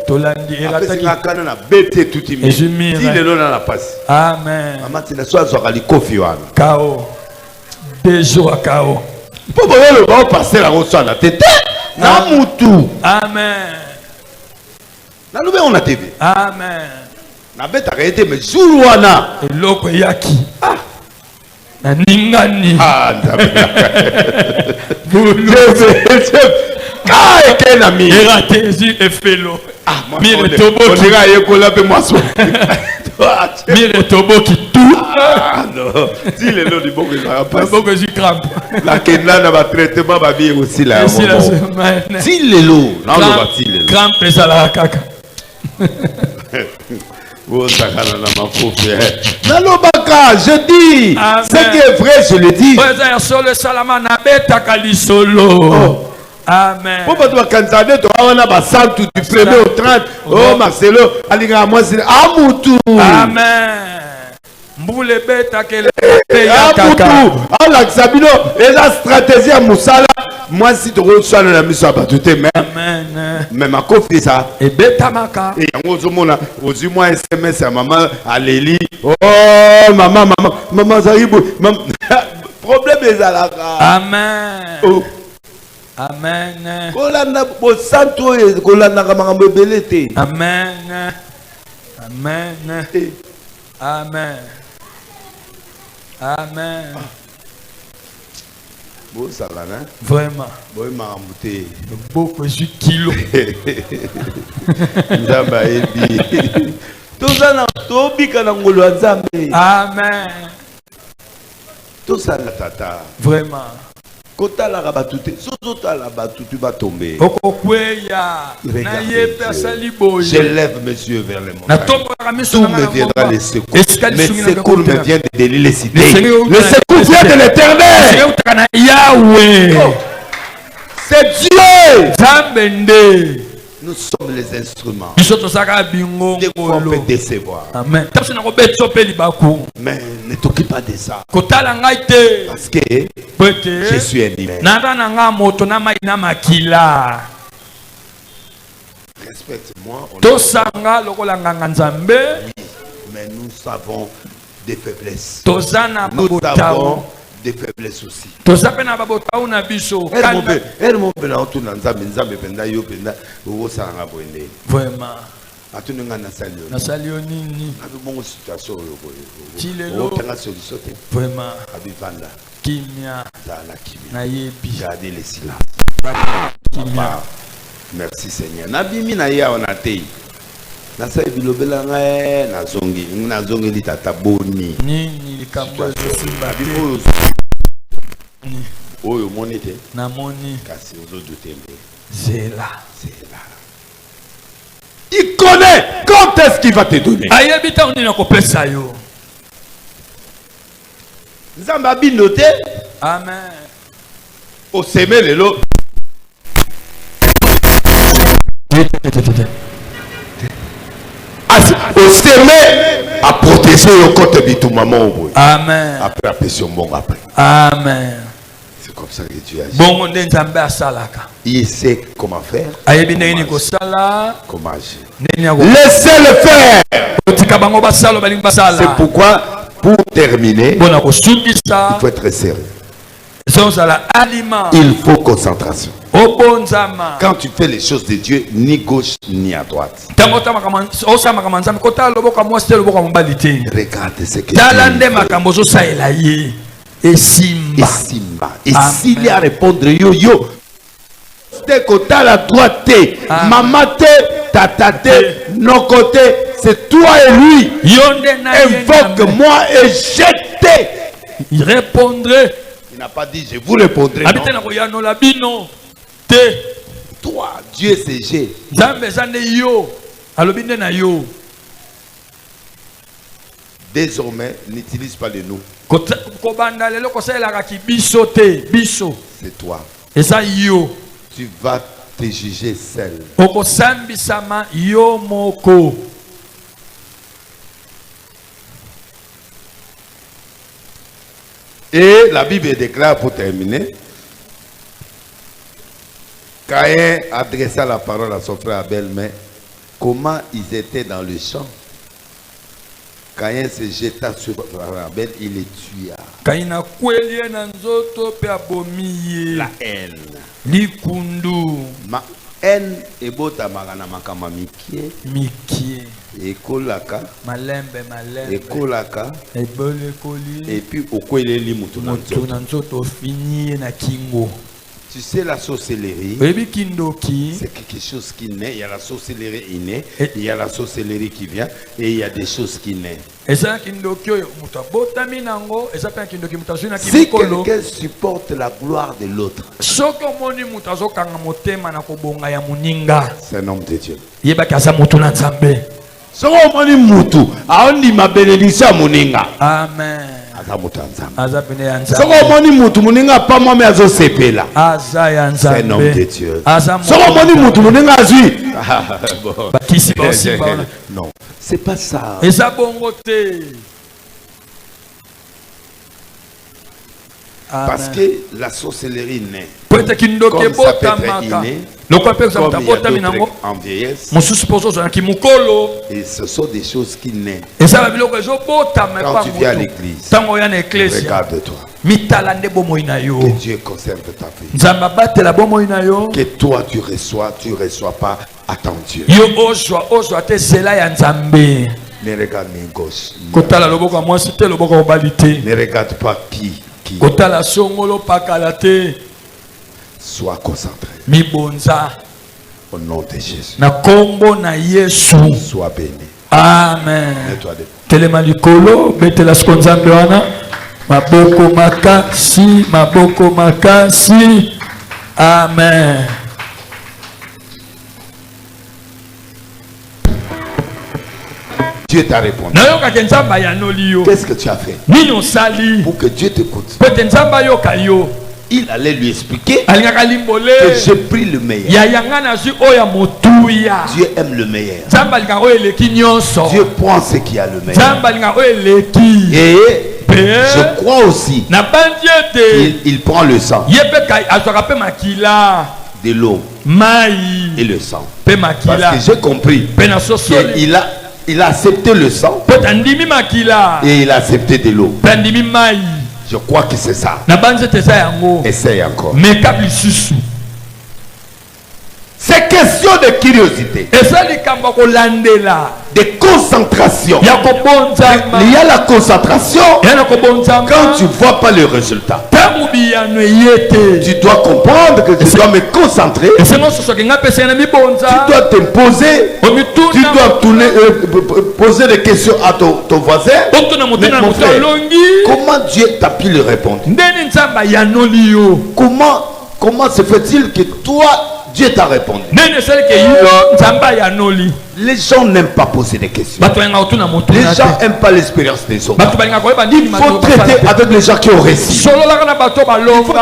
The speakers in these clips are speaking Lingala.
Tolandi Amen. Kao. Bejo à Kao. Pour le bon passer la route na tete. Na mutu. Amen. Na nouvelle on a TV. Amen. Na beta réalité mais Zuluana. Et loko yaki. Ah. Na ningani. Ah. Quand ami. Eratési et félo. Ah, Mire tobo. On dirait yekola pe moi so. Mire tobo qui tout. Ah non. Si le nom du bon que ça pas. Bon que j'y crampe. La Kenya na ba traitement ba bien aussi là. Si la semaine. Si le lot, na on va si le. Crampe ça la kaka. Oh sakana na mafofi. Na lobaka, je dis. Ce qui est vrai, je le dis. Ouais, sur le salama na beta kalisolo. Amen. Pourquoi tu vas cancer tu vas avoir santu du 1er au 30. Oh Marcelo, alinga moi c'est Amutu. Amen. Mboule beta kele Amutu. Ah la Xabino, et la stratégie à Moussala. Moi si tu reçois la mission à batute mais. Amen. Mais ma coffre ça. Et beta maka. Et en gros mona, aujourd'hui moi SMS à maman à Léli. Oh maman Zaribou. Problème est à la. Amen. Oh. Amen. Kolanda bo santo e kolanda kamanga belete. Amen. Amen. Amen. Amen. Bon ça là hein. Vraiment. Bon marambouté. Beaucoup de kilos. Nzamba ebi. Toza na tobika na ngolo ya Nzambe. Amen. Toza na tata. Vraiment. Kota la rabatute, sotota la batute va tomber. Je lève mes yeux vers les montagnes. Tout me viendra les secours. Mes secours me viennent de les citer. Le secours vient de l'Éternel. Oh. C'est Dieu. Nous sommes les instruments. Des fois on peut décevoir. Amen. Mais ne t'occupe pas de ça. Parce que je suis un humain. Respecte-moi. Mais nous savons des faiblesses. Nous avons des faiblesses aussi. Vraiment. Vraiment. Gardez le silence. Merci Seigneur. Nabimi na ya onate. Na sa bilobela ngae na zongi li tata boni. Nini likambo simba bibo. Oyo monite. Na moni. Kasi ozo dutembe. Zela. Il connaît quand est-ce qu'il va te donner. Ayebita onina ko pesa yo. Nzamba binote. Amen. Au semer le lot. Au semer à protéger le côté de tout maman. Amen. Après après son bon après. Amen. C'est comme ça que Dieu agit. Bon nzambe asalaka. Il sait comment faire. Ayebina ini ko sala. Comment agir. Laissez-le faire. C'est pourquoi pour terminer, il faut être sérieux. Il faut concentration. Quand tu fais les choses de Dieu, ni gauche ni à droite. Regarde ce que Dieu fait. Et Simba. Et s'il y a répondre yo. C'est côté à la droite. Maman te, tata te, nos côtés. C'est toi et lui. Invoque-moi et jette. Il répondrait. Il n'a pas dit je vous répondrai. Non. Toi, Dieu c'est G. Désormais, n'utilise pas le nous. C'est toi. Tu vas te juger seul. Et la Bible déclare pour terminer. Caïn adressa la parole à son frère Abel, mais comment ils étaient dans le champ? Caïn se jeta sur Abel, il le tua. La haine. Ma haine est bota magana makama mikie. Ekolaka. Ekolaka. Et puis okweleli mutu na nzoto. Tu sais, la sorcellerie, c'est quelque chose qui naît. Il y a la sorcellerie innée, il y a la sorcellerie qui vient, et il y a des choses qui naissent. Si quelqu'un supporte la gloire de l'autre, c'est un homme de Dieu. Amen. C'est un homme de Dieu. Non, c'est pas ça. Parce que la sorcellerie naît. Comme ça peut être inné, comme il y a d'autres en vieillesse. Et ce sont des choses qui naissent. Quand tu viens à l'église, regarde-toi. Que Dieu conserve ta vie. Que toi tu reçois pas à ton Dieu. Ne regarde ni gauche. Ne regarde pas qui. Sois concentré. Au nom de Jésus. Sois béni. Amen. Telema likolo betela skonzambe wana maboko makasi. Amen. Dieu t'a répondu. Qu'est-ce que tu as fait pour que Dieu t'écoute? Il allait lui expliquer que j'ai pris le meilleur. Dieu aime le meilleur. Dieu prend ce qui a le meilleur. Et je crois aussi qu'il prend le sang, de l'eau et le sang. Parce que j'ai compris qu'il a accepté le sang et il a accepté de l'eau. Je crois que c'est ça. Essaye encore. C'est question de curiosité, de concentration. Il y a la concentration quand tu ne vois pas le résultat. Tu dois comprendre que tu dois me concentrer. Tu dois te poser. Tu dois poser des questions à ton voisin. Mais mon frère, comment Dieu t'a pu le répondre? Comment se fait-il que toi Dieu t'a répondu? Les gens n'aiment pas poser des questions. Les gens n'aiment pas l'expérience des autres. Il faut traiter avec les gens qui ont réussi. Il faut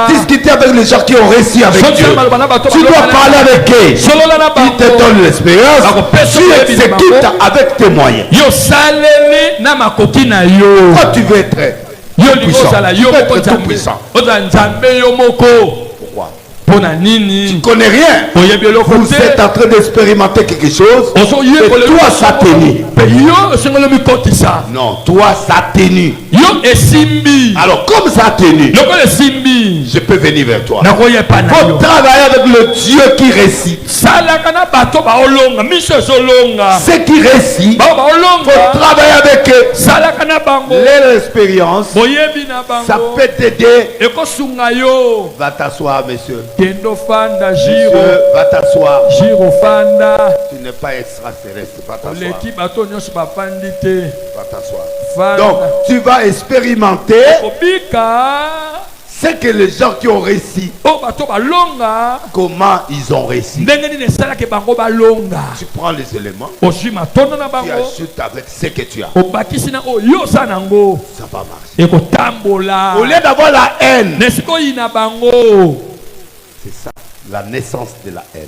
discuter avec les gens qui ont réussi avec Dieu. Tu dois parler avec eux. Ils te donnent l'expérience. Tu exécutes avec tes moyens. Toi, tu veux être tout puissant. Pourquoi? Tu ne connais rien. Vous êtes en train d'expérimenter quelque chose. Et toi, ça t'énue. Non, toi, ça t'énue. Alors, comme ça t'énue, je peux venir vers toi. Il faut travailler avec le Dieu qui réussit. Ce qui réussit, il faut travailler avec eux. L'expérience, ça peut t'aider. Va t'asseoir, monsieur. Monsieur, va t'asseoir. Tu n'es pas extraterrestre. Va t'asseoir. Va t'asseoir. Donc, tu vas expérimenter ce que les gens qui ont réussi, comment ils ont réussi. Tu prends les éléments, tu ajoutes avec ce que tu as. Ça va marcher. Au lieu d'avoir la haine, c'est ça, la naissance de la haine.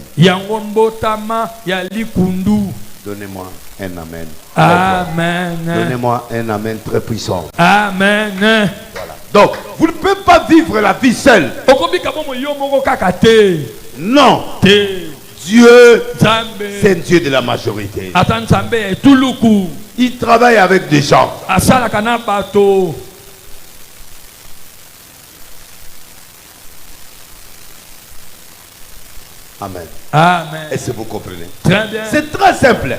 Donnez-moi un amen. Amen. Donnez-moi un amen très puissant. Amen. Voilà. Donc, vous ne pouvez pas vivre la vie seule. Non. Dieu, c'est un Dieu de la majorité. Il travaille avec des gens. Amen. Amen. Est-ce que vous comprenez? Très bien. C'est très simple.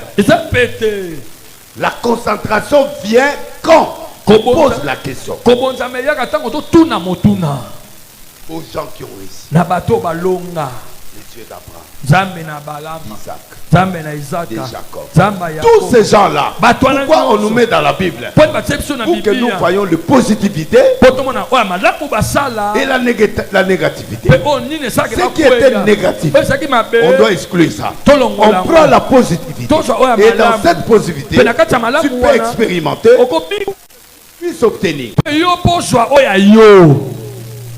La concentration vient quand on pose la question. Aux gens qui ont réussi. Les dieux d'Abraham, Isaac, de Jacob. Tous ces gens-là, pourquoi on nous met dans la Bible? Pour que nous voyons la positivité et la négativité. Ce qui était négatif, on doit exclure ça. On prend la positivité. Et dans cette positivité, tu peux expérimenter, puis s'obtenir.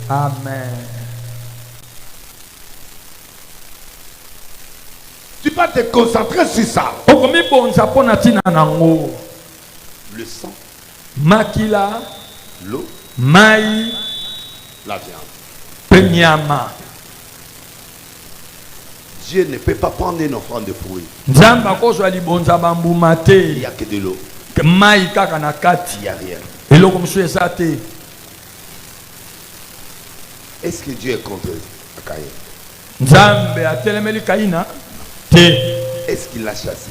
Amen. Tu vas te concentrer sur ça. Le sang, makila, l'eau, mai, la viande. penyama. Dieu ne peut pas prendre une offrande de fruits. Il n'y n'y a que de l'eau. Il n'y a rien. Est-ce que Dieu est contre Caïn? Est-ce qu'il l'a chassé?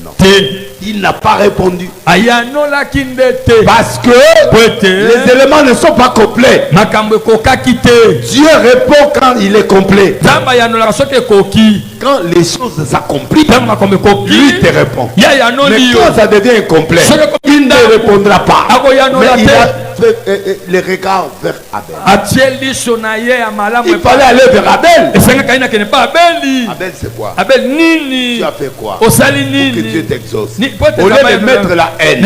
Non. Il n'a pas répondu. Parce que les éléments ne sont pas complets. Dieu répond quand il est complet. Quand les choses s'accomplissent, lui te répond. Mais quand ça devient incomplet, il ne répondra pas. Mais il a fait les regards vers Abel. Il fallait aller vers Abel. Abel, c'est quoi? Tu as fait quoi? Pour que Dieu t'exauce. Au lieu de mettre la haine,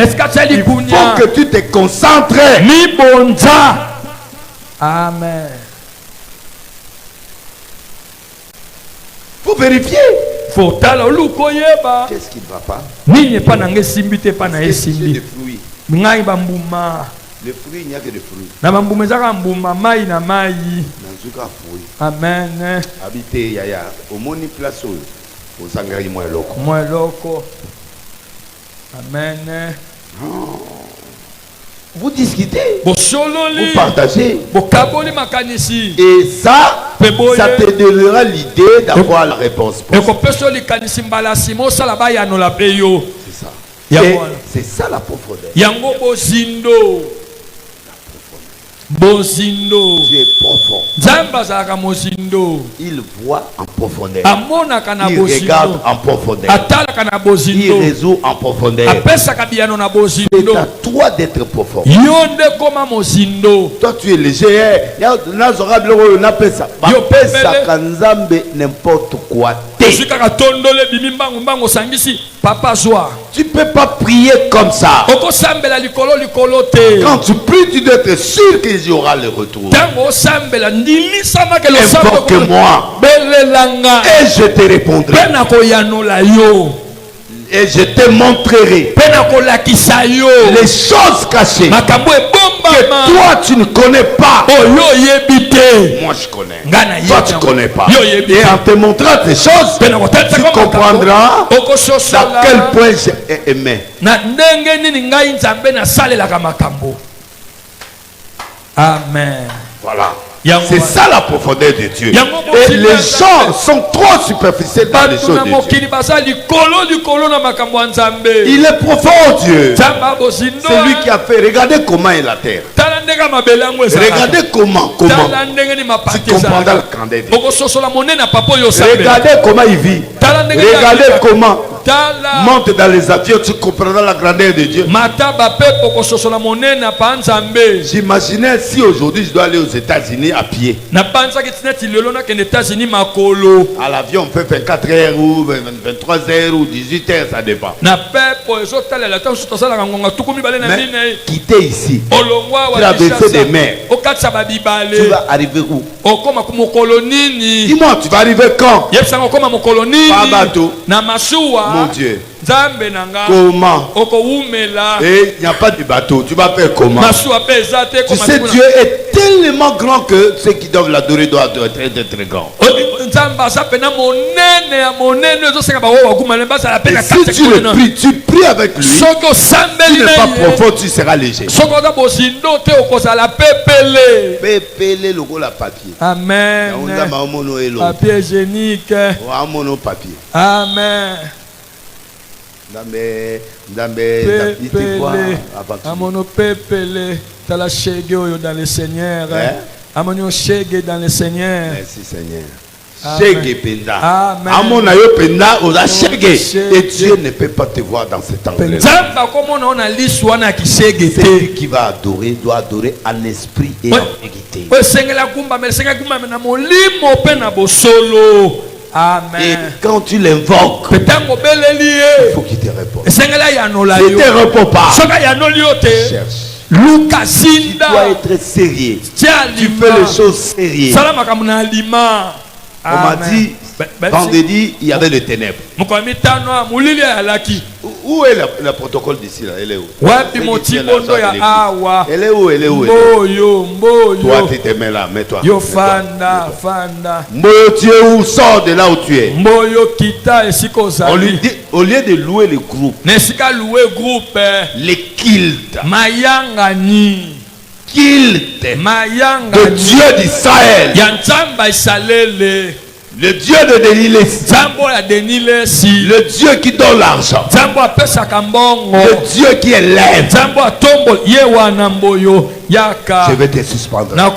il faut que tu te concentres. Amen. Faut vérifier. Qu'est-ce qui ne va pas? Est-ce que des fruits? Les fruits, il n'y a que des fruits. Amen. Habiter yaya au moni place aux engrais moins locaux. Amen. Vous discutez, vous partagez, et ça te donnera l'idée d'avoir la réponse. C'est ça. C'est ça la profondeur. Dieu est profond. Il voit en profondeur. Il regarde en profondeur. Il résout en profondeur. C'est à toi d'être profond. Toi tu es léger. N'importe quoi. Tu ne peux pas prier comme ça. Quand tu pries, tu dois être sûr qu'il y aura le retour. Invoque-moi et je te répondrai. Et je te montrerai les choses cachées que toi tu ne connais pas. Moi je connais. Toi tu ne connais pas. Et en te montrant ces choses, tu comprendras à quel point j'ai aimé. Amen. Voilà. C'est ça la profondeur de Dieu. Et les gens sont trop superficiels dans les choses de Dieu. Il est profond, Dieu. C'est lui qui a fait. Regardez comment est la terre. Regardez comment. Tu comprendras le candé de Dieu. Regardez comment il vit. Regardez comment monte dans les avions. Tu comprendras la grandeur de Dieu. J'imaginais si aujourd'hui je dois aller aux États-Unis à pied. À l'avion on fait 24 heures ou 23 heures ou 18 heures, ça dépend. Mais quitter ici, traverser des mers, tu vas arriver où? Dis-moi, tu vas arriver quand? Pas bateau. Mon Dieu. Comment? Et il n'y a pas de bateau. Tu vas faire comment? Tu sais, Dieu est tellement grand que ceux qui doivent l'adorer doivent être très grands. Et si tu le pries, tu pries avec lui. Si tu n'es pas profond, tu seras léger. Pépélé le la papier. Amen. Papier hygiénique. Papier. Amen. Amono pépélé. T'as la chégue dans le Seigneur. Amono chégue dans le Seigneur. Merci Seigneur. Chégue penda. Amono yo penda oza chégue. Et Dieu ne peut pas te voir dans cet angle. Celui qui va adorer doit adorer en esprit et en vérité. Amen. Et quand tu l'invoques, il faut qu'il te réponde. Si il ne te répond pas, cherche. Tu dois être sérieux. Tu fais les choses sérieuses. On m'a dit, vendredi, il y avait les ténèbres. Où est le protocole d'ici là? Elle est où? Elle est où? Elle est où? Toi, tu te mets là, mets-toi. Tu es où? Sors de là où tu es. On lui dit, au lieu de louer le groupe, les kilts, le Dieu d'Israël, le Dieu de Denilesi, le Dieu qui donne l'argent, le Dieu qui élève. Je vais te suspendre. Oh,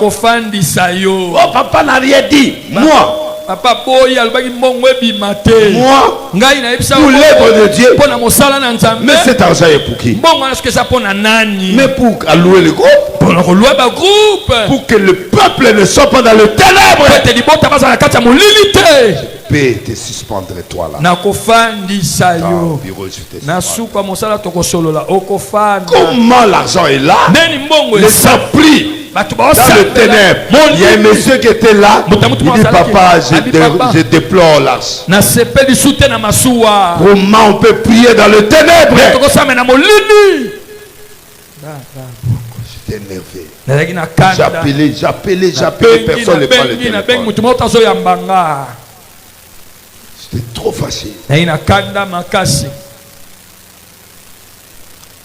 papa n'a rien dit. Moi, pour l'œuvre de Dieu, mais cet argent est pour qui? Mais pour allouer le groupe, pour que le peuple ne soit pas dans le ténèbre. Je peux te suspendre toi là. Comment l'argent est là? Les a pris dans le ténèbre. Il y a un monsieur qui était là. Il dit, papa, je déplore l'argent. Comment on peut prier dans le ténèbre? J'étais énervé. J'appelais, personne ne prend le téléphone. J'étais trop fâché.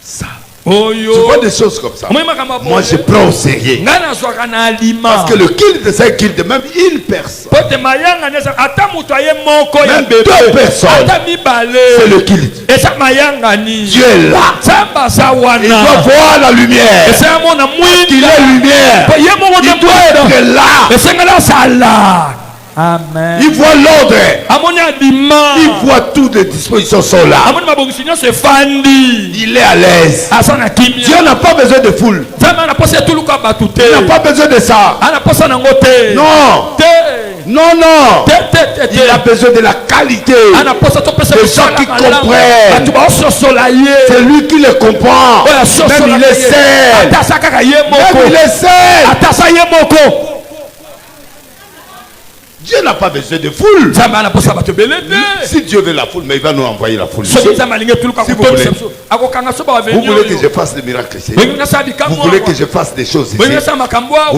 Ça. Tu vois des choses comme ça. Moi je prends au sérieux. Parce que le culte c'est un culte, même une personne. Même deux personnes. C'est le culte. Dieu est là. Il doit voir la lumière. Il est lumière. Il doit être là. Amen. Il voit l'ordre. Il voit toutes les dispositions sont là. Il est à l'aise. Dieu n'a pas besoin de foule. Il n'a pas besoin de ça. Non. Non, non. Il a besoin de la qualité. Des gens qui comprennent. C'est lui qui les comprend. Même il est seul. Même il est seul. Dieu n'a pas besoin de foule. Si Dieu veut la foule, mais il va nous envoyer la foule. Si vous voulez que je fasse des miracles ici, vous voulez que je fasse des choses ici, vous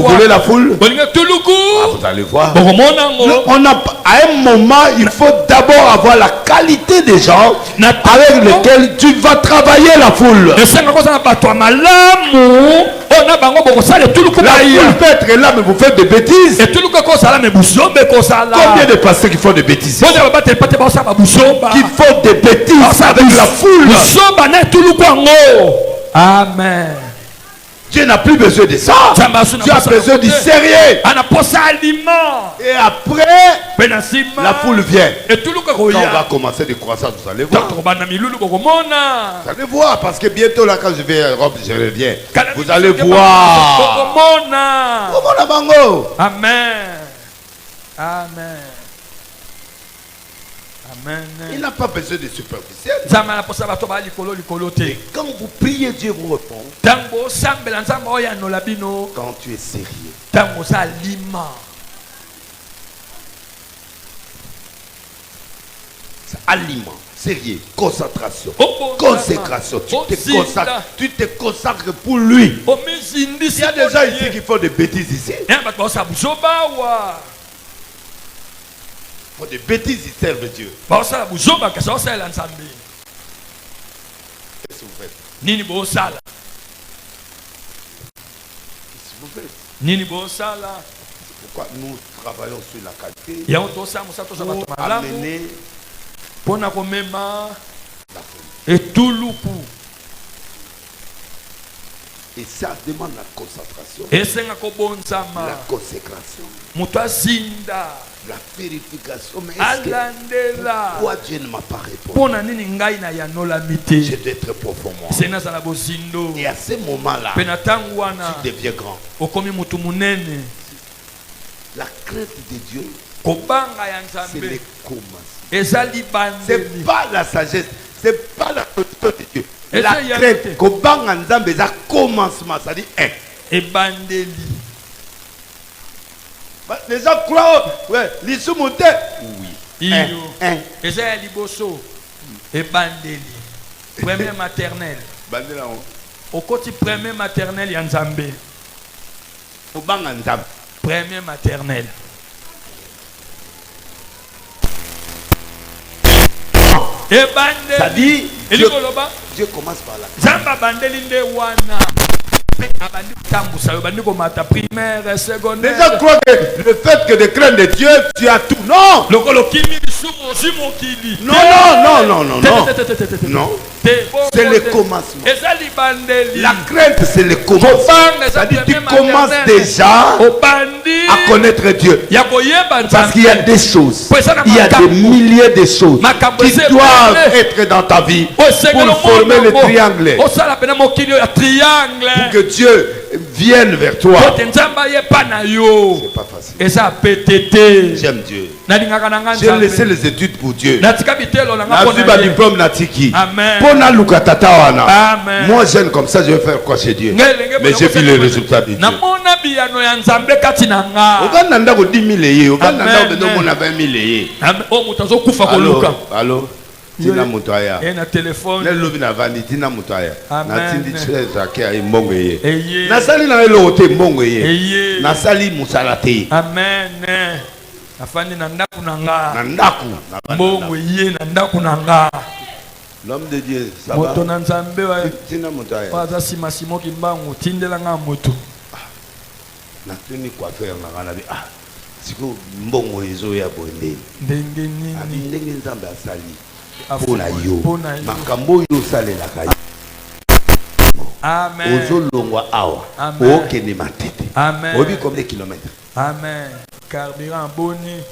voulez la foule, vous allez voir. À un moment, il faut d'abord avoir la qualité des gens avec lesquels tu vas travailler la foule. La foule peut être là, mais vous faites des bêtises. Combien de pasteurs qui font des bêtises? Qui font des bêtises avec la foule. Amen. Dieu n'a plus besoin de ça. Dieu a besoin du sérieux. Et après, la foule vient. Quand on va commencer de croissance, vous allez voir. Vous allez voir, parce que bientôt là, quand je vais à Europe, je reviens. Vous allez voir. Amen. Amen. Amen. Il n'a pas besoin de superficiel. Et quand vous priez, Dieu vous répond. Quand tu es sérieux. aliment, sérieux, concentration, consécration. Tu te consacres pour lui. Il y a des gens ici qui font des bêtises ici. Ils font des bêtises, ils servent Dieu. Qu'est-ce que vous faites? Nini bosala. Nini bosala. Pourquoi nous travaillons sur la qualité pour amener la et tout loupu. Et ça demande la concentration, Et la consécration, la vérification. Mais pourquoi Dieu ne m'a pas répondu? Je dois être profond moi. Et à ce moment-là, tu deviens grand. La crainte de Dieu, c'est les commencements. C'est pas la sagesse, c'est pas la condition de Dieu. La crainte, kobanga nzambe za commencement, ça dit un. Les gens croient, ouais, l'isumuté, oui. Un. Premier maternel. Au côté premier maternel, il y a Nzambe. Premier maternel. Ça dit, Dieu commence par là. Les gens croient que le fait que de craindre de Dieu, tu as tout. Non! Non. C'est le commencement. La crainte, c'est le commencement. C'est-à-dire tu commences déjà à connaître Dieu. Parce qu'il y a des choses, il y a des milliers de choses qui doivent être dans ta vie pour former le triangle. Pour que Dieu vienne vers toi. C'est pas facile. J'aime Dieu. J'ai laissé les études pour Dieu. Moi j'aime comme ça, je vais faire quoi chez Dieu? Mais j'ai vu les résultats de Dieu. Allô? Tina Mutaya. Nelobi na vandi Tina Mutaya. Na tindi cheza kia imbongo ye. Nasali na elote imbongo ye. Nasali musalate. Amen. Afandi na ndaku nanga. Na ndaku. Mbongo ye na ndaku nanga. L'homme de Dieu, ça va. Moto na Nzambe wa. Tina Mutaya. Waza simo kimbangu tindela nga moto. Na tuni coiffeur na kana bi. Ah. Siko mbongo ezo ya bonde. Ndenge nini. Ndenge Nzambe asali. Pona yo makambo yo salelaka yo. Amen. Ozolongwa awa okende matete. Amen. Obi combien de kilomètres? Amen. Carburant boni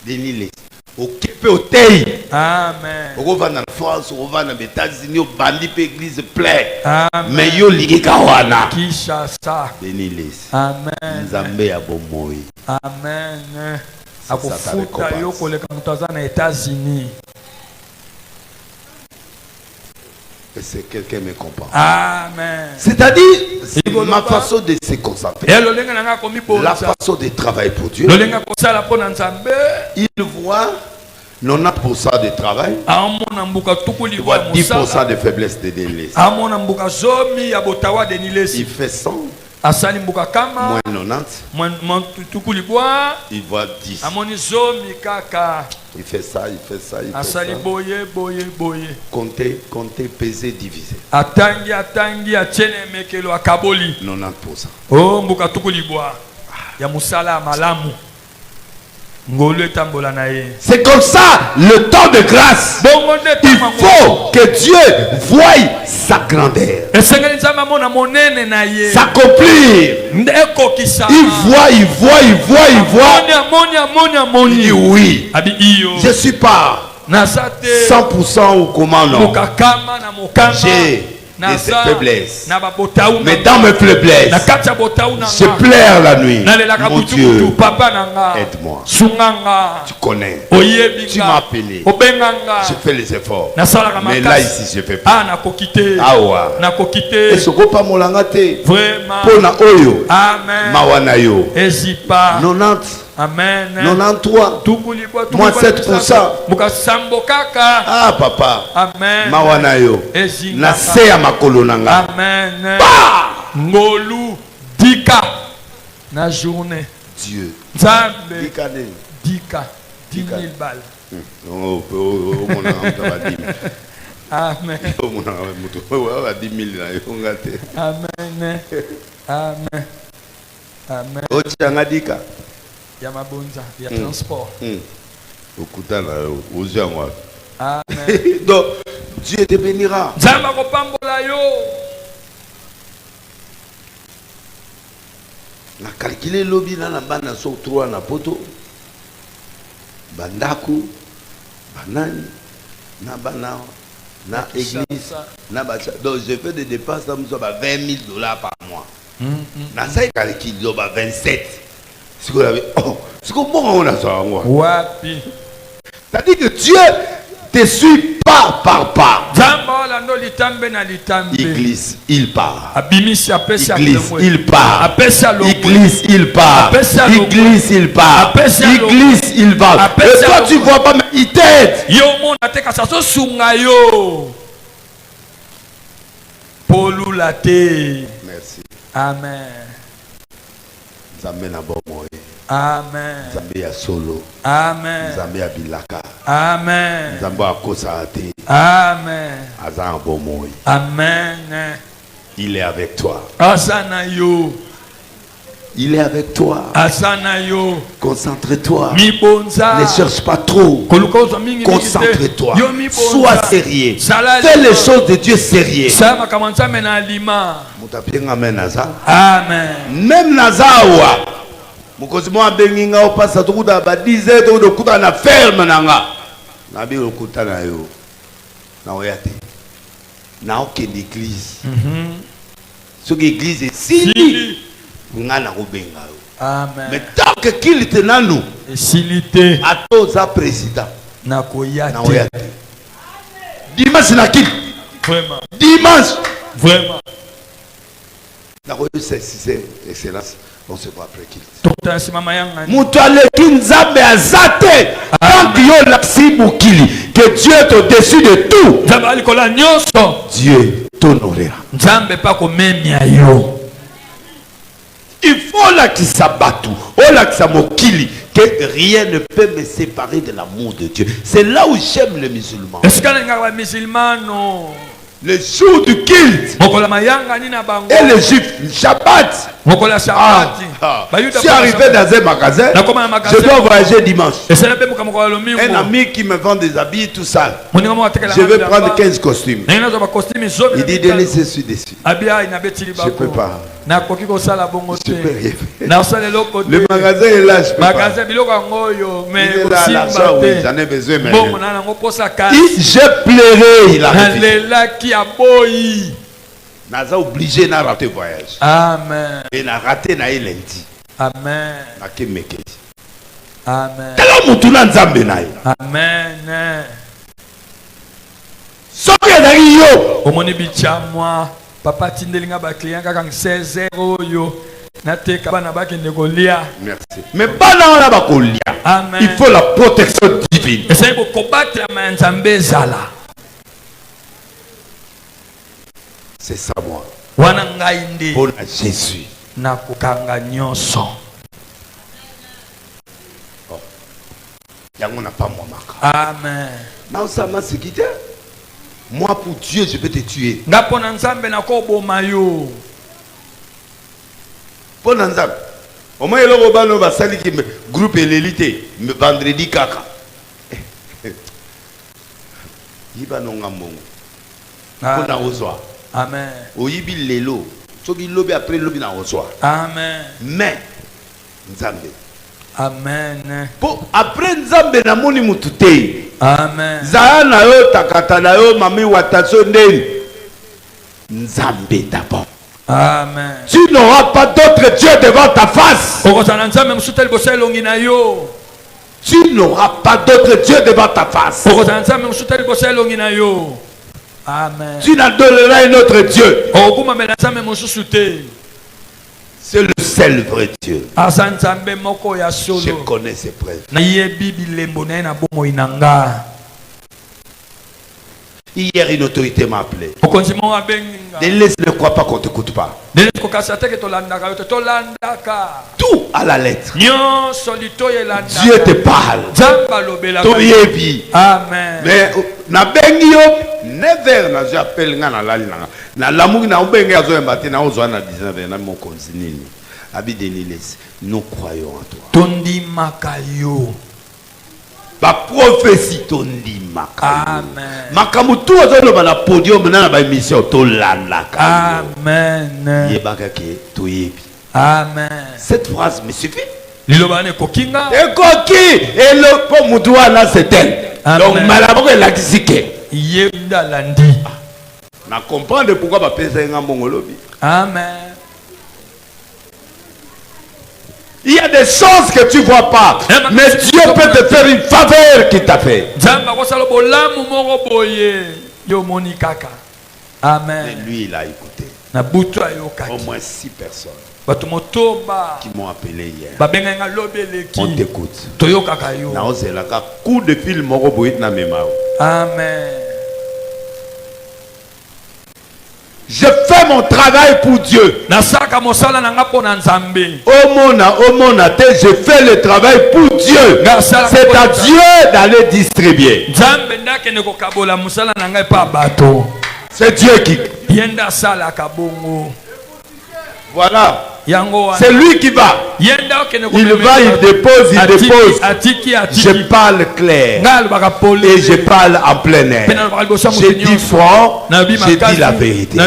denile okepe otei. Amen. Okovanda na France, okovanda na États-Unis, obandi pe église plein. Amen. Mais yo ligika wana Kishasa. denile. Amen. Nzambe ya bomoi. Amen. Akufuta yo koleka mutaza na États-Unis. Est-ce que quelqu'un me comprend? Amen. C'est-à-dire, ma façon de se concentrer, la façon de travailler pour Dieu, il voit 90% de travail, il voit 10% de faiblesse de délaissé. Il fait 100, moins 90, il voit 10. Il fait ça, il fait ça, il fait ça. Compter, peser, diviser. 90%. C'est comme ça le temps de grâce. Il faut que Dieu voie sa grandeur, s'accomplir. Il voit. Il dit oui, je ne suis pas 100% au commandant. J'ai des faiblesses, mais dans mes faiblesses, je pleure la nuit. Mon Dieu, aide-moi. Tu connais, tu m'as appelé, je fais les efforts, mais là ici je fais pas. Awa, et ce qu'on pas molangate, pona oyo, mawana yo, 90. Amen. 93. Moi 7%. Ah papa. Amen. Mawanayo. Nase ya makolo nanga. Amen. Ngolu dika na journée. Dieu. Zambe. Dika. 10 000 balles. Amen. Amen. Amen. Amen. Ochanga Yamabunza, il y a transport. Amen. Donc, Dieu te bénira. Na calculer lobby na bana so 3 na poto. Bandaku, banani, na bana, na église, na bacha. Donc je fais des dépenses comme ça, 20 000 $ par mois. Na ça calcule 27. C'est qu'on avait. Oh, c'est qu'on on a ça. Wapi. C'est-à-dire que Dieu te suit pas par pas. Église, il part. Église, il part. Église, il part. Église, il part. Église, il va. Et toi, tu vois pas, mais il t'aide. Merci. Amen. Zambé na bomo. Amen. Zambé ya solo. Amen. Zambé ya bilaka. Amen. Zambé akosa ate. Amen. Azan bomo. Amen. Il est avec toi. Asanayo. Il est avec toi. Asanayo. Concentre-toi. Mibonza. Ne cherche pas trop. Concentre-toi. Sois sérieux. Fais les choses de Dieu sérieux. Amen. Même Nazawa. Mukozi mo abenginga opasa tukuda ba 10 heures de kuta na ferme nanga. Na bi okuta na yo. Na oyate. Na okende église. Ce que l'église est si ngana kubenga yo. Amen. Mais tant que qu'il te nanu. Silité. Atoza président. Na koyate. Na oyate. Dimanche na kili. Vraiment. Dimanche. Vraiment. Na koyo c'est excellence. On se voit après qu'il. Que Dieu est au-dessus de tout. Dieu t'honorera. Il faut là qu'il s'abatte. Que rien ne peut me séparer de l'amour de Dieu. C'est là où j'aime les musulmans. Le jour du culte et le juif, Shabbat. Je suis arrivé dans un magasin, je dois voyager dimanche. Un ami qui me vend des habits, tout ça. Je vais prendre 15 costumes. Il dit, Denis, je suis déçu. Je ne peux pas. Je peux rien faire. Le magasin est là, je peux pas. Il est là, l'argent, oui, j'en ai besoin maintenant. Je pleurais, il a refusé. Naza obligé de rater le voyage. Amen. Et n'a raté na lundi. Amen. Amen. Amen. Omoni bichamwa papa tindelinga ba client kaka 16 € yo na teka bana bakende kolia. Merci. Mais pas na ba kolia. Amen. Il faut la protection divine. Et c'est pour combattre la manzambe zala. C'est ça moi. Wana ngainde. Pour Jésus. Na kokanga nyonso. Oh. Yango na pas moi maka. Amen. Non ça m'a séquité. Moi pour Dieu je peux te tuer. Ngapona nzambe na ko bomayo. Pour nzambe. Au moins le robano va sali qui groupe l'élite vendredi kaka. Yiba no ngambongo. Pour na ozoa. Amen. Oyibi lelo. Sobi lobi après lobi na ozoa. Amen. Mais nzambe. Amen. Pour après nzambe na moni mutute. Amen. Zaa na yo takata na yo mami wataso ndeni. Nzambe d'abord. Amen. Tu n'auras pas d'autre Dieu devant ta face. Tu n'auras pas d'autre Dieu devant ta face. Amen. Tu n'adoreras un autre Dieu. C'est le seul vrai Dieu. Je connais ses preuves. Hier, une autorité m'a appelé. Ne laisse ne crois pas qu'on ne t'écoute pas. Tout à la lettre. Dieu te parle. Amen. Mais na bengi yo never na j'appelle nga na lali na na lamu na ubengi azo mbate na ozo na 19 na mon konzinini abideniles nous croyons en toi tondi makayo ba prophétie tondi makayo amen makamu tout ozo loba na podium na ba émission to landa amen yebaka ke to yebi amen. Cette phrase me suffit. Lilobane kokinga et koki et le pour mutua na c'était donc malaboko elakisike yebda landi na comprendre pourquoi ba pesa nga mbongolobi. Amen. Il y a des choses que tu vois pas, mais Dieu peut te faire une faveur qu'il t'a fait. Amen. Et lui, il a écouté. Au moins 6 personnes qui m'ont appelé hier. On t'écoute. Coup de fil, amen. Je fais mon travail pour Dieu. Oh mona, je fais le travail pour Dieu. C'est à Dieu d'aller distribuer. C'est Dieu qui. Voilà. C'est lui qui va. Il va, il dépose. Je parle clair. Et je parle en plein air. Je dis fort. Je dis la vérité.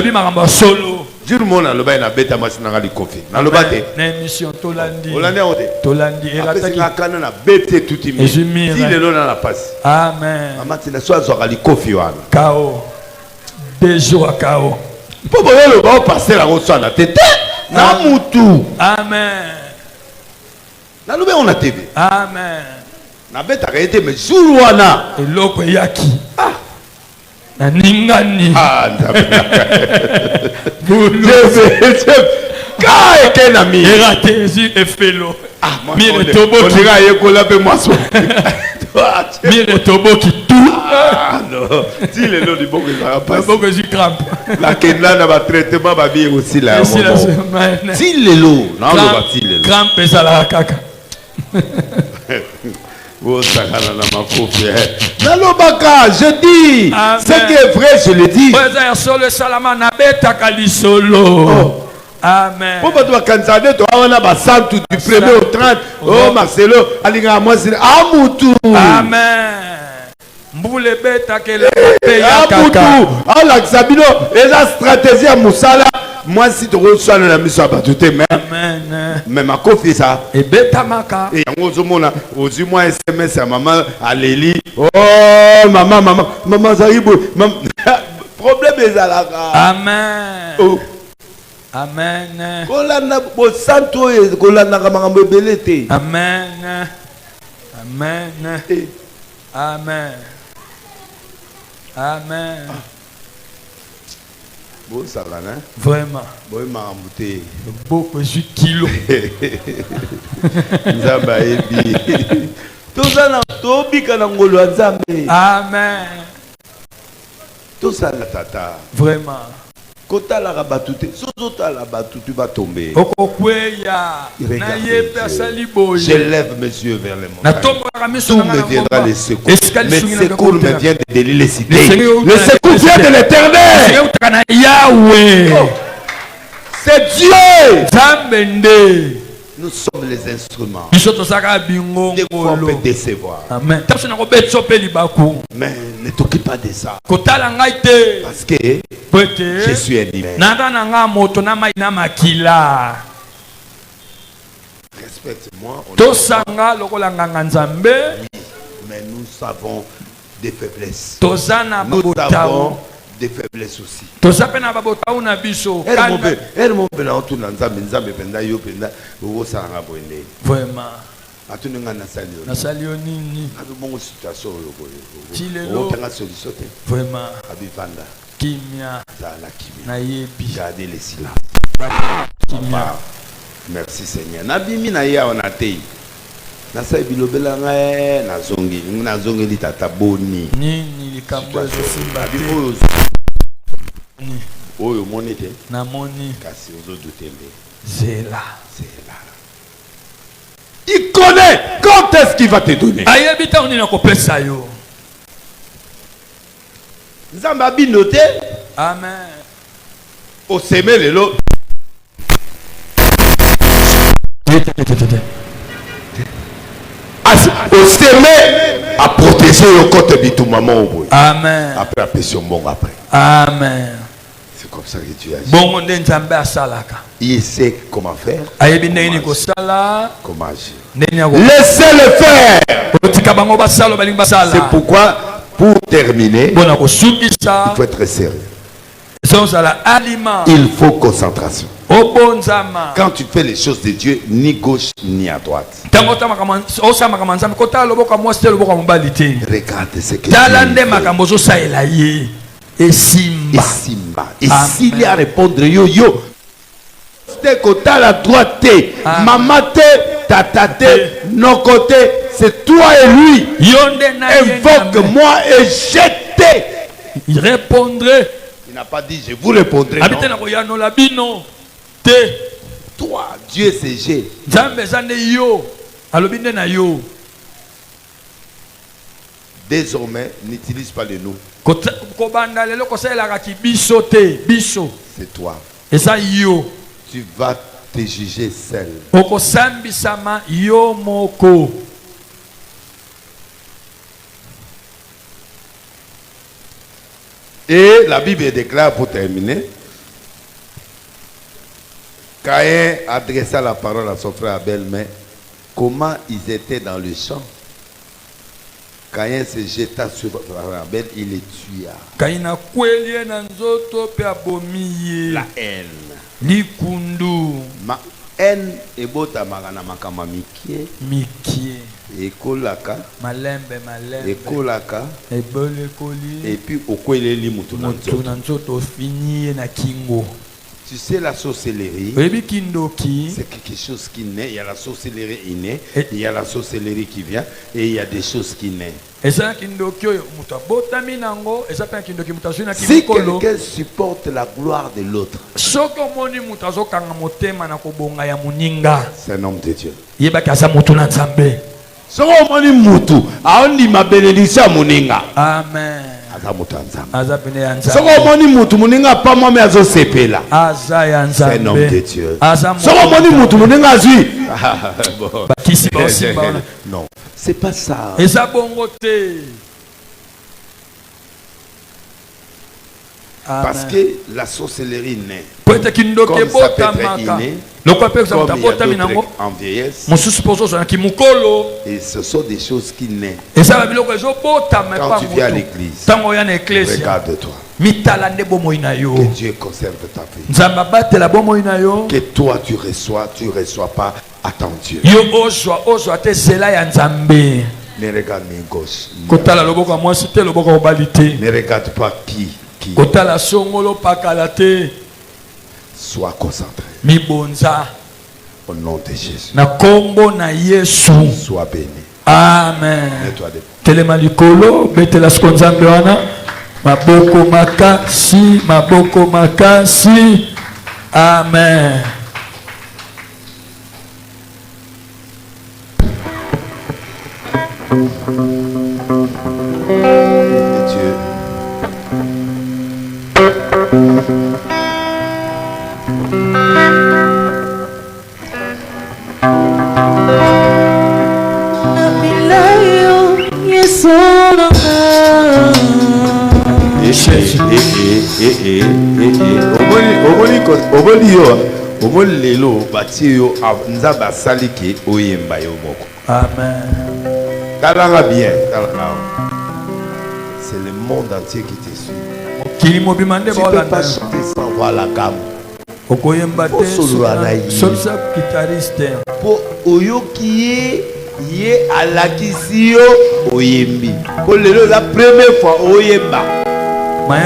Dieu mon aloba na beta masina ngali kofi. Na loba te. Na émission Tolandi. Olande ote. Tolandi erataki. Apesi kana na bete tuti mi. Si lelo na passe. Amen. Amati na swa zokali kofi wana. Kao. Bejo akao. Po boyo ba passer la roswa na tete. Na mutu. Amen. Na loba on a TV. Amen. Na beta ka été mais jour wana. Eloko yaki. Ah. Na ningani. Ah, Kenami. Eratési et félo. Ah, mire tobo qui raye kola pe moi so. Mire tobo qui tout. Ah non. Si le nom du bon que ça va pas. Bon que j'y crampe. La Kenya na ba traitement ba bien aussi là. Si le lot, non le ba si le lot. Crampe ça la kaka. Je dis, ce qui est vrai, je le dis. Amen. Pourquoi tu vas candidater, tu vas avoir un centre du 1er au 30. Oh, Marcelo, Alinga, moi, c'est Amoutou. Amen. Mboule beta que le Amoutou. Ah, la Xabino, et la stratégie à Moussala. Moi, si tu reçois la mission à Batouté, mais ma copie ça. Et beta maka. Et on aux moi SMS à maman, à Léli. Oh, maman, Zaribou. Problème est là. Amen. Oh. Amen. Kolana bo santo e kolana kamanga belete. Amen. Amen. Amen. Amen. Bon ça va, hein? Vraiment. Bon mamouté. Beaucoup de kilos. Nzamba ebi. Tout ça na tobi kana ngolo nzambe. Amen. Tout ça na tata. Vraiment. Kota la rabatouté, sozota la batouté va tomber. Je lève mes yeux vers les montagnes. Tout me viendra les secours. Mes secours me viennent de les cités. Le secours vient de l'Éternel. Oh. C'est Dieu. Nous sommes les instruments. Des fois on peut décevoir. Amen. Mais ne t'occupe pas de ça. Parce que je suis un humain. Respecte-moi. Mais nous avons des faiblesses. Nous avons des faiblesses aussi. Vraiment. Vraiment. Kimia. Nayebi. Gardez les silences. Merci Seigneur. Nabimi na ya onatei. Nasa bilobela ngae na zongi li tata boni. Nini likambo ezosimba te. Oyo monete. Na moni. Kasi ozo dutende. Zela. Il connaît quand est-ce qu'il va te donner. Ayebita on na kopesa yo. Nzamba binote. Amen. Au semer lelo. Au semer à protéger le côté de tout maman. Amen. Après la pression bon après. Amen. C'est comme ça que tu agis. Bon nde nzambe asalaka. Il sait comment faire. Ayebi ndeni ko sala. Comment agir. Laissez-le faire. C'est pourquoi pour terminer, il faut être sérieux. Il faut concentration. Quand tu fais les choses de Dieu, ni gauche ni à droite. Regarde ce que Dieu fait. Et Simba. Et s'il y a à répondre, yo. C'est côté à la droite, maman te, tata te, nos côtés, c'est toi et lui. Invoque-moi et jette. Il répondrait. Il n'a pas dit je vous répondrai. Non. Toi, Dieu c'est G. Désormais, n'utilise pas le nous. C'est toi. Tu vas te juger seul. Et la Bible déclare pour terminer, Caïn adressa la parole à son frère Abel, mais comment ils étaient dans le champ, Caïn se jeta sur Abel, il les tua. La haine. Ma haine est bota magana makama mikie. Ekolaka. Malembe. Ekolaka. Et puis okweleli mutu na nzoto. Tu sais la sorcellerie, c'est quelque chose qui naît. Il y a la sorcellerie innée, il y a la sorcellerie qui vient, et il y a des choses qui naissent. Si quelqu'un supporte la gloire de l'autre, c'est un homme de Dieu. Amen. C'est un homme de Dieu. Non, c'est pas ça. Parce que la sorcellerie naît. Comme ça peut être inné, comme il y a d'autres en vieillesse. Et ce sont des choses qui naissent. Quand tu viens à l'église, regarde-toi. Que Dieu conserve ta vie. Que toi tu reçois pas à ton Dieu. Ne regarde ni gauche. Ne regarde pas qui. Sois concentré. Au nom de Jésus. Sois béni. Amen. Telema likolo betela skonzambe wana maboko makasi. Amen. C'est le monde entier qui te suit. Tu ne peux pas chanter sans voir la gamme. Pour Oyoki ye alakisio oyembi. Pour la première fois oyemba.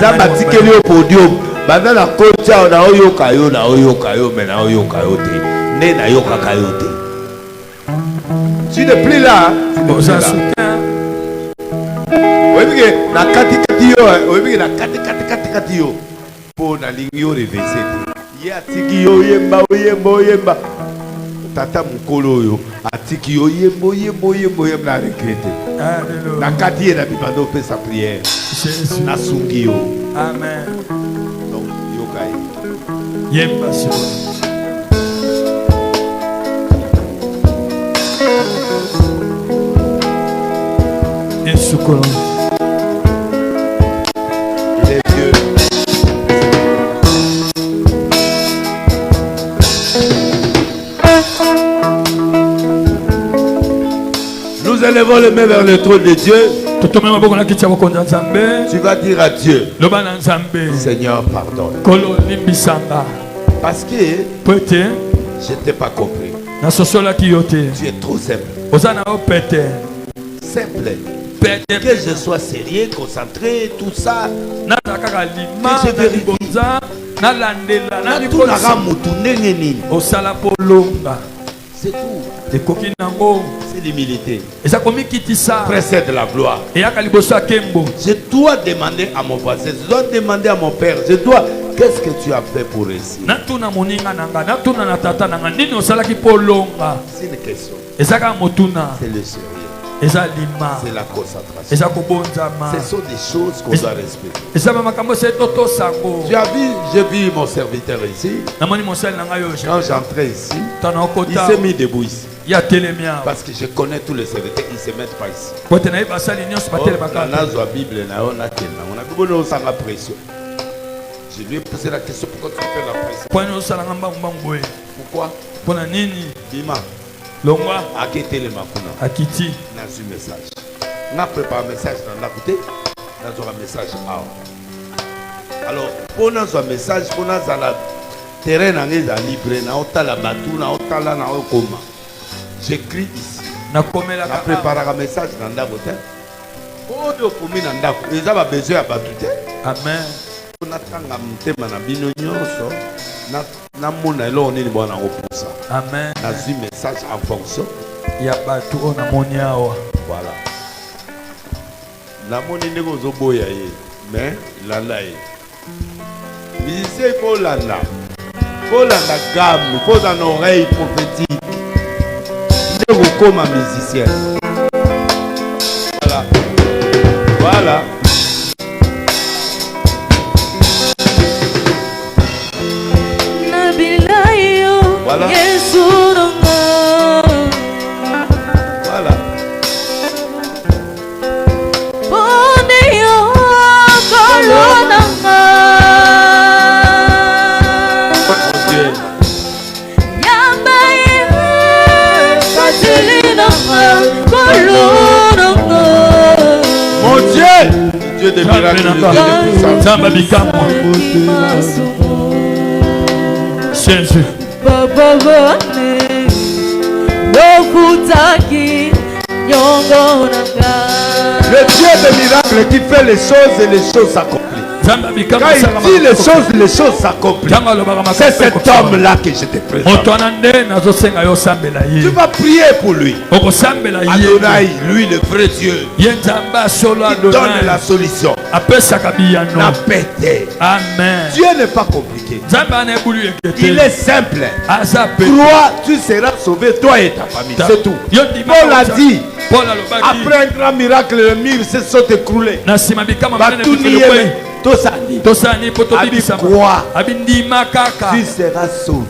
Ça m'a dit que le podium. Maintenant la coach na oyoka yo na oyoka yo mais na oyoka yo te. Nena yoka kayote. Tu n'es plus là. Oui, na kati yo. Pour na lingi yo reverser. Ya tiki yo yemba. Tata mukolo yo atiki yo yembo na regretter. Na kati na bibando fait sa prière. Na sungi yo. Amen. Donc yokai. Yemba si. Esukolo. Nous élevons les mains vers le trône de Dieu. Tu vas dire à Dieu, Seigneur, pardonne. Parce que je t'ai pas compris. Tu es trop simple. Simple. Que je sois sérieux, concentré, tout ça. Que je vérifie. C'est tout. C'est l'humilité. Précède la gloire. Je dois demander à mon voisin, je dois demander à mon père, je dois. Qu'est-ce que tu as fait pour réussir? C'est une question. C'est le sérieux. C'est la concentration. Ce sont des choses qu'on doit respecter. Tu as vu, j'ai vu mon serviteur ici. Quand j'entrais ici, il s'est mis debout ici. Parce que je connais tous les serviteurs, ils ne se mettent pas ici. Je lui ai posé la question, pourquoi tu fais la pression? Pourquoi? Bima. Longwa akete le makuna akiti na su message na prépare message dans la côté na zo message alors pour na zo message pour na za la terrain na ngeza libre na otala batu na otala na okoma j'écris ici na komela na prépare un message dans la côté odo komi na ndako eza ba besoin ya batu te. Amen. On atanga mtema na bino nyonso na mona elo ni bwana oposa. Amen. Na zi message en fonction ya batu ona monia wa. Voilà. La moni ndeko zoboya ye mais landa ye. Musicien pour landa. Pour landa gamme, pour dans oreille prophétique. Ndeko comme musicien. Voilà. Voilà. Voilà. Voilà. Mon Dieu, Dieu de miracles, Dieu de puissance. Jésus. Le Dieu des miracles qui fait les choses et les choses s'accomplissent. Quand il dit les choses s'accomplissent. C'est cet homme-là que je te présente. Tu vas prier pour lui. Adonai, lui le vrai Dieu, qui donne la solution. La pété. Amen. Dieu n'est pas compliqué. Il est simple. Crois, tu seras sauvé, toi et ta famille. C'est tout. Paul a dit, après un grand miracle, le mur s'est sauté écroulé. Tosani crois, tu seras sauvé.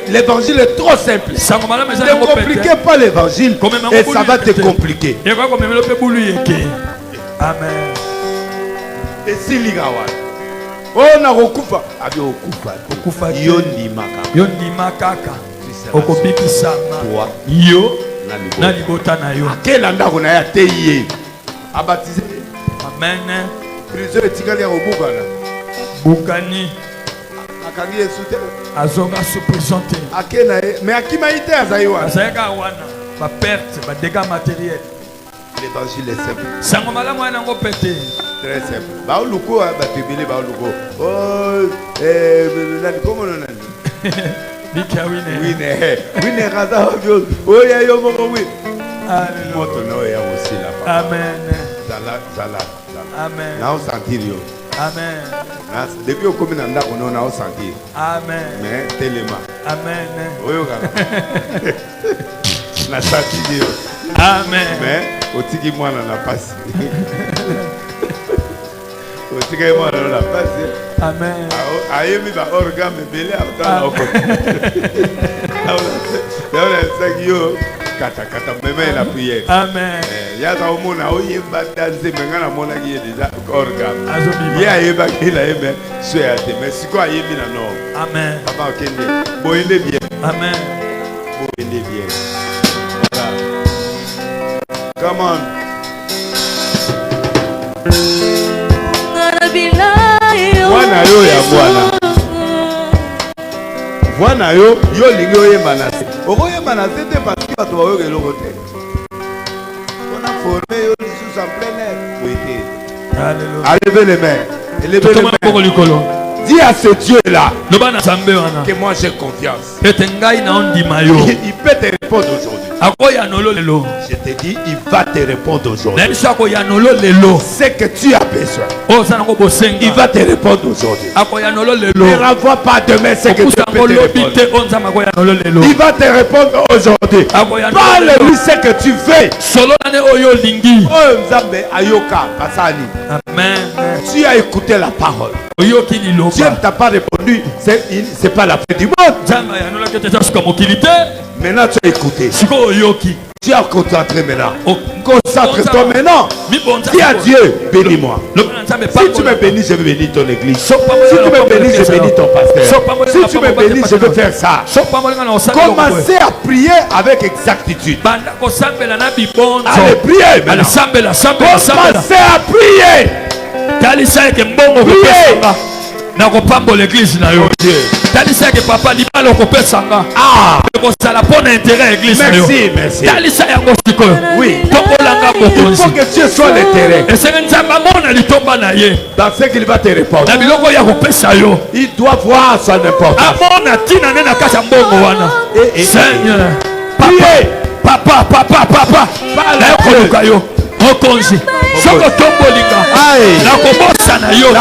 L'évangile est trop simple. Ne compliquez pas l'évangile et ça va te compliquer. Amen. Et si ligawa on a okufa abi okufa yondima kaka okobikisama yo na libota na yo akela ndako na ya te ye abaptisé. Amen. Prison etikali ya kobukana bukani akangi Yesu te azonga sous prison te akena mais akima ite azaiwa azayaka wana ba perte ba dégâts matériels L'évangile est simple. Très simple. Baoluko, batubili baoluko. Oh, comment on a Wine raza obyo. Oh ya yo moko wi. Moto no ya aussi là. Amen. Zala. Amen. Na o sentir yo. Amen. Depuis au commune ndako no na o sentir. Amen. Mais tellement. Amen. Oyo kaka. Na sentir yo. Amen. Mais otiki mwana na pasi. Otiki mwana na pasi. Amen. Ayemi ba organe belé dans la côte. Là on a yo kata même la prière. Amen. Ya ta omona oyemba danser mengana mona ki déjà organe. Ya yeba kila yeba soit ate mais siko ayemi na no. Amen. Papa okende. Boyende bien. Amen. Boyende bien. Come on. Wana yo ya bwana. Wana yo lingo yemba na se. Oko yemba na se te parce que bato ba yo keloko te. On a formé yo sous en plein air. Oui. Alléluia. Levez les mains. Levez les mains. Dis à ce Dieu-là que moi j'ai confiance. Il peut te répondre aujourd'hui. Je te dis, il va te répondre aujourd'hui. Ce que tu as besoin, il va te répondre aujourd'hui. Ne renvoie pas demain ce que tu peux te répondre. Il va te répondre aujourd'hui. Parle-lui ce que tu fais. Amen. Tu as écouté la parole. Dieu ne t'a pas répondu, c'est pas la fin du monde. Maintenant tu as écouté. Tu as concentré maintenant. Concentre-toi maintenant. Dis à Dieu, bénis-moi. Si tu me bénis, je vais bénir ton église. Si tu me bénis, je bénis ton pasteur. Si tu me bénis, je vais faire ça. Commencez à prier avec exactitude. Allez, priez maintenant. Commencez à prier. Nakopambola l'église na yo. Talisa ke papa libala kopesanga. Ekosala pona intérêt église na yo. Merci. Talisa yango sikoyo. Oui. Tokolanga bokonzi. Il faut que Dieu soit l'intérêt. Et c'est nzamba mona litomba na ye. Dans ce qu'il va te répondre. Na biloko ya kopesa yo. Il doit voir son importance. Amona tina nena kasa mbongo wana. Seigneur. Papa. La yokoluka yo. Okonzi. Soko tombolinga. Nakobosa na yo te.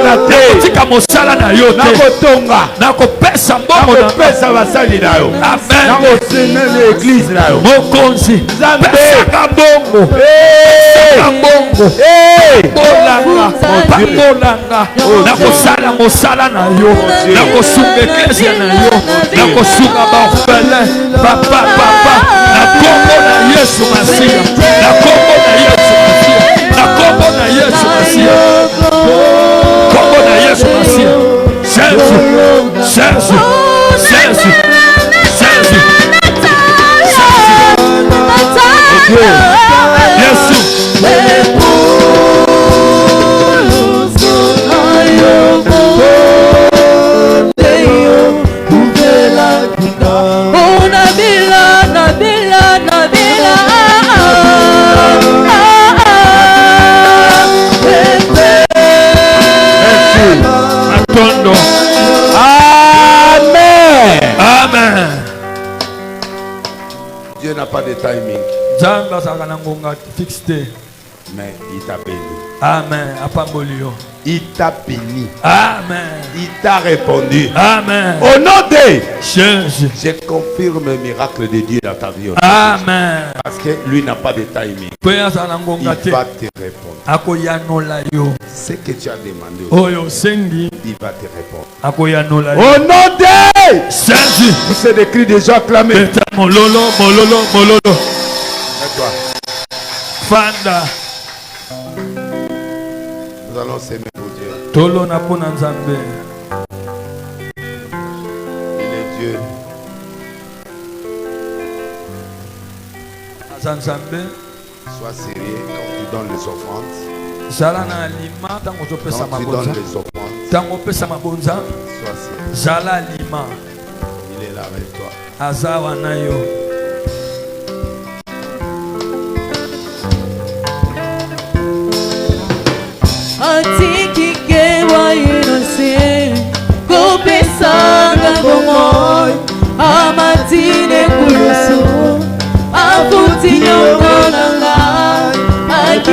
Nakotika mosala na yo te. Nakopesa mbongo na nakopesa basali na yo. Amen. Nakosena l'église na yo. Mokonzi. Pesaka mbongo. Mbongo. Bolanga. Nakosala mosala na yo. Nakosunga eklezia na yo. Nakosunga baorphelin. Papa. Na kombo na Yesu Masiya. Na kombo na Yesu Masiya. Na kombo na Yesu Masiya. Kombo na Yesu Masiya. Jésus. Yesu. Amen. Dieu n'a pas de timing. Mais il t'a béni. Amen. Il t'a béni. Amen. Il t'a répondu. Amen. Au nom de Jésus, je confirme le miracle de Dieu dans ta vie. Amen. Parce que lui n'a pas de timing. Il va te répondre. Ce que tu as demandé, il va te répondre. Au nom de Jésus, c'est des cris de joie acclamés. Mololo. Mets-toi. Fanda. Nous allons s'aimer pour Dieu. Il est Dieu. Sois sérieux quand tu donnes les offrandes. Quand tu donnes les offrandes, sois sérieux. Il est là avec toi. bongo amatine kulusu afuti nyongo nanga akiti